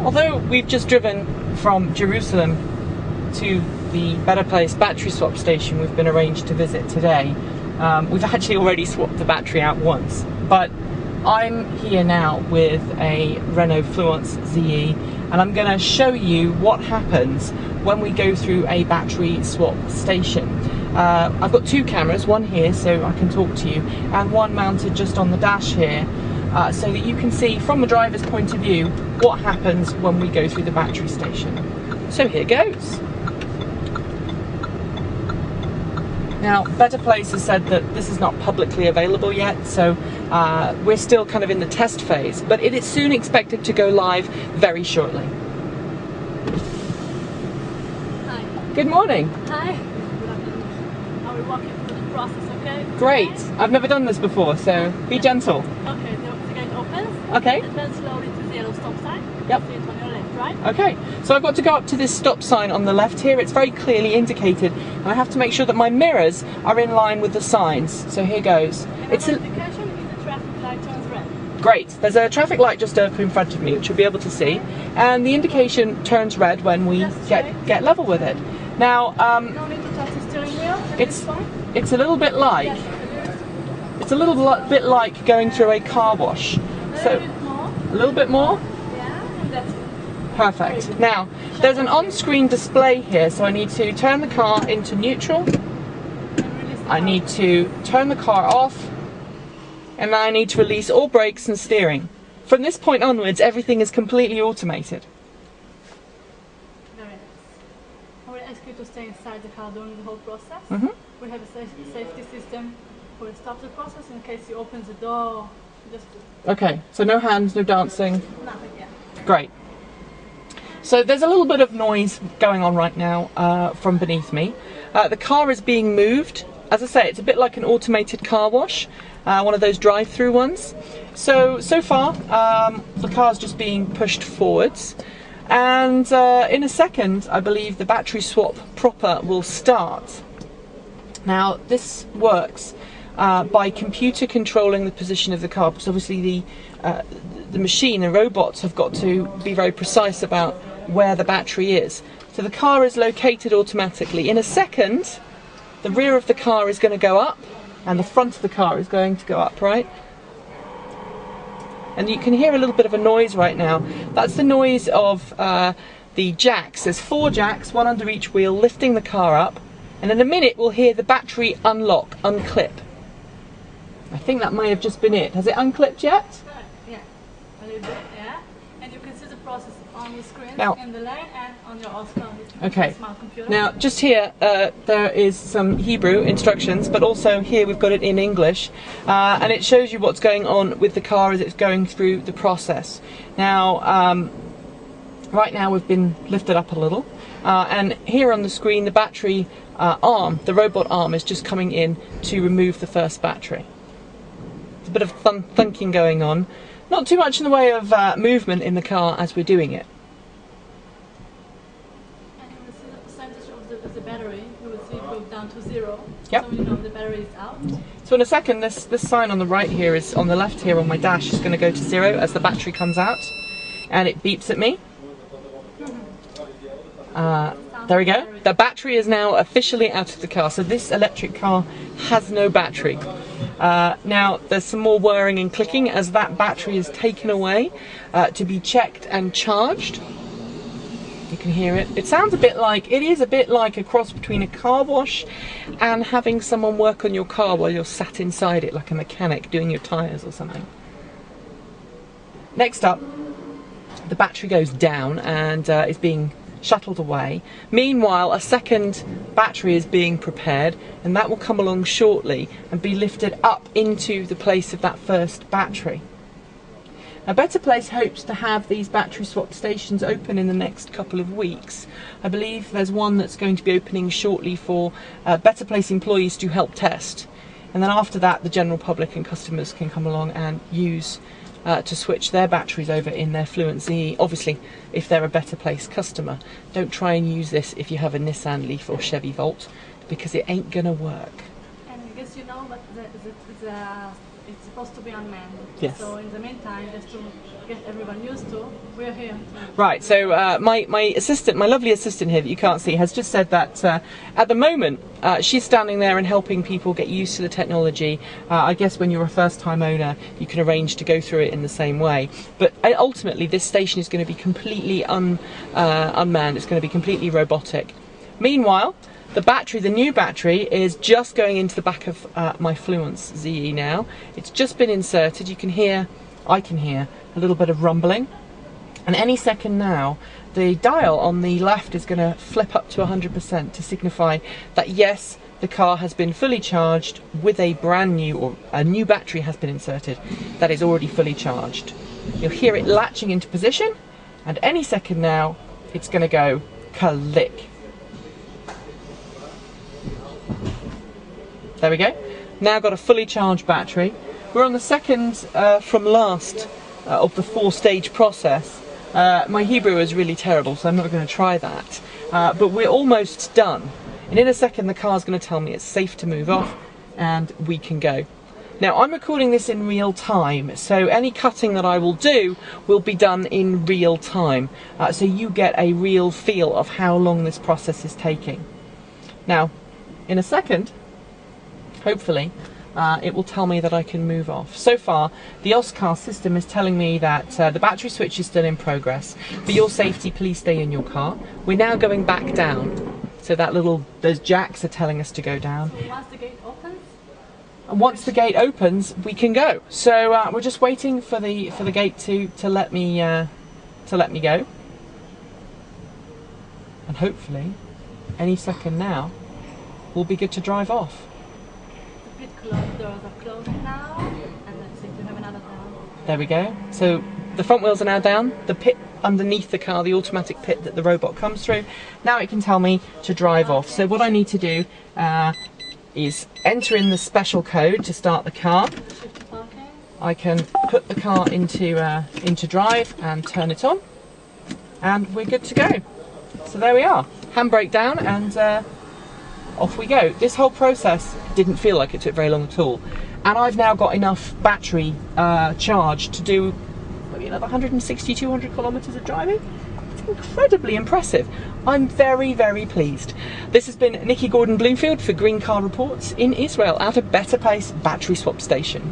Although we've just driven from Jerusalem to the Better Place battery swap station we've been arranged to visit today, we've actually already swapped the battery out once. But I'm here now with a Renault Fluence ZE, and I'm going to show you what happens when we go through a battery swap station. I've got two cameras, one here so I can talk to you, and one mounted just on the dash here, so that you can see from the driver's point of view what happens when we go through the battery station. So here goes. Now, Better Place has said that this is not publicly available yet, so we're still kind of in the test phase, but it is soon expected to go live very shortly. Hi. Good morning. Hi. Are we walking through the process, okay? Great. Okay? I've never done this before, so be gentle. Okay, the gate opens. Okay. And then slowly to the yellow stop sign. Yep. You see it on your left, right? Okay, so I've got to go up to this stop sign on the left here. It's very clearly indicated, and I have to make sure that my mirrors are in line with the signs. So here goes. It's an indication if the traffic light turns red. Great. There's a traffic light just up in front of me, which you'll be able to see, and the indication turns red when we get level with it. Now, No need to touch the steering wheel. it's a little bit like bit like going through a car wash. So a little bit more. Yeah, and that's it. Perfect. Now, there's an on-screen display here, so I need to turn the car into neutral. I need to turn the car off, and I need to release all brakes and steering. From this point onwards, everything is completely automated. Very nice. I will ask you to stay inside the car during the whole process. We have a safety system. We'll stop the process in case you open the door. Just Okay, so no hands, no dancing. nothing, yeah. Great. So there's a little bit of noise going on right now from beneath me. The car is being moved. As I say, it's a bit like an automated car wash, one of those drive-through ones. So far, the car's just being pushed forwards. And in a second, I believe the battery swap proper will start. Now, this works by computer controlling the position of the car, because obviously the machine, the robots, have got to be very precise about where the battery is. So the car is located automatically. In a second, the rear of the car is going to go up, and the front of the car is going to go up, right? And you can hear a little bit of a noise right now. That's the noise of the jacks. There's 4 jacks, one under each wheel, lifting the car up. And in a minute, we'll hear the battery unclip. I think that may have just been it. Has it unclipped yet? Yeah, a little bit, yeah. And you can see the process on the screen, now, in the lane, and on your Oscar, okay. smart computer. Now, just here, there is some Hebrew instructions, but also here we've got it in English, and it shows you what's going on with the car as it's going through the process. Now, right now we've been lifted up a little, and here on the screen, the battery arm, the robot arm, is just coming in to remove the first battery. There's a bit of thunking going on. Not too much in the way of movement in the car as we're doing it. And you will see the percentage of the battery. You will see it go down to 0. Yep. So you know the battery is out. So in a second, this sign on the right here is on the left here on my dash is going to go to 0 as the battery comes out, and it beeps at me. There we go. The battery is now officially out of the car, so this electric car has no battery. Now there's some more whirring and clicking as that battery is taken away to be checked and charged. You can hear it. It sounds a bit like, it is a bit like a cross between a car wash and having someone work on your car while you're sat inside it like a mechanic doing your tyres or something. Next up, the battery goes down and is being shuttled away. Meanwhile, a second battery is being prepared, and that will come along shortly and be lifted up into the place of that first battery. Now, Better Place hopes to have these battery swap stations open in the next couple of weeks. I believe there's one that's going to be opening shortly for Better Place employees to help test, and then after that the general public and customers can come along and use to switch their batteries over in their Fluence ZE. Obviously, if they're a Better Place customer, don't try and use this if you have a Nissan Leaf or Chevy Volt, because it ain't gonna work. And I guess you know, but it's supposed to be unmanned. Yes. So in the meantime, just to get everyone used to, we're here. Right, so my assistant, my lovely assistant here that you can't see, has just said that at the moment she's standing there and helping people get used to the technology. I guess when you're a first-time owner, you can arrange to go through it in the same way. But ultimately, this station is going to be completely unmanned. It's going to be completely robotic. Meanwhile, the battery, the new battery, is just going into the back of my Fluence ZE now. It's just been inserted. You can hear, I can hear, a little bit of rumbling. And any second now, the dial on the left is going to flip up to 100% to signify that yes, the car has been fully charged with a brand new, or a new battery has been inserted that is already fully charged. You'll hear it latching into position, and any second now, it's going to go click. There we go. Now got a fully charged battery. We're on the second from last of the 4-stage process. My Hebrew is really terrible, so I'm not going to try that. But we're almost done. And in a second, the car's going to tell me it's safe to move off, and we can go. Now, I'm recording this in real time, so any cutting that I will do will be done in real time. So you get a real feel of how long this process is taking. Now, in a second, hopefully, it will tell me that I can move off. So far, the OSCAR system is telling me that the battery switch is still in progress. For your safety, please stay in your car. We're now going back down. So those jacks are telling us to go down. So once the gate opens? And once the gate opens, we can go. So we're just waiting for the gate to let me go. And hopefully, any second now, we'll be good to drive off. The pit doors are closed now, and let's see if we have another down. There we go. So the front wheels are now down. The pit underneath the car, the automatic pit that the robot comes through, now it can tell me to drive off. So what I need to do is enter in the special code to start the car. I can put the car into drive and turn it on, and we're good to go. So there we are. Handbrake down, and off we go. This whole process didn't feel like it took very long at all, and I've now got enough battery charge to do maybe another 160, 200 kilometers of driving. It's incredibly impressive. I'm very, very pleased. This has been Nikki Gordon-Bloomfield for Green Car Reports in Israel at a Better Pace battery swap station.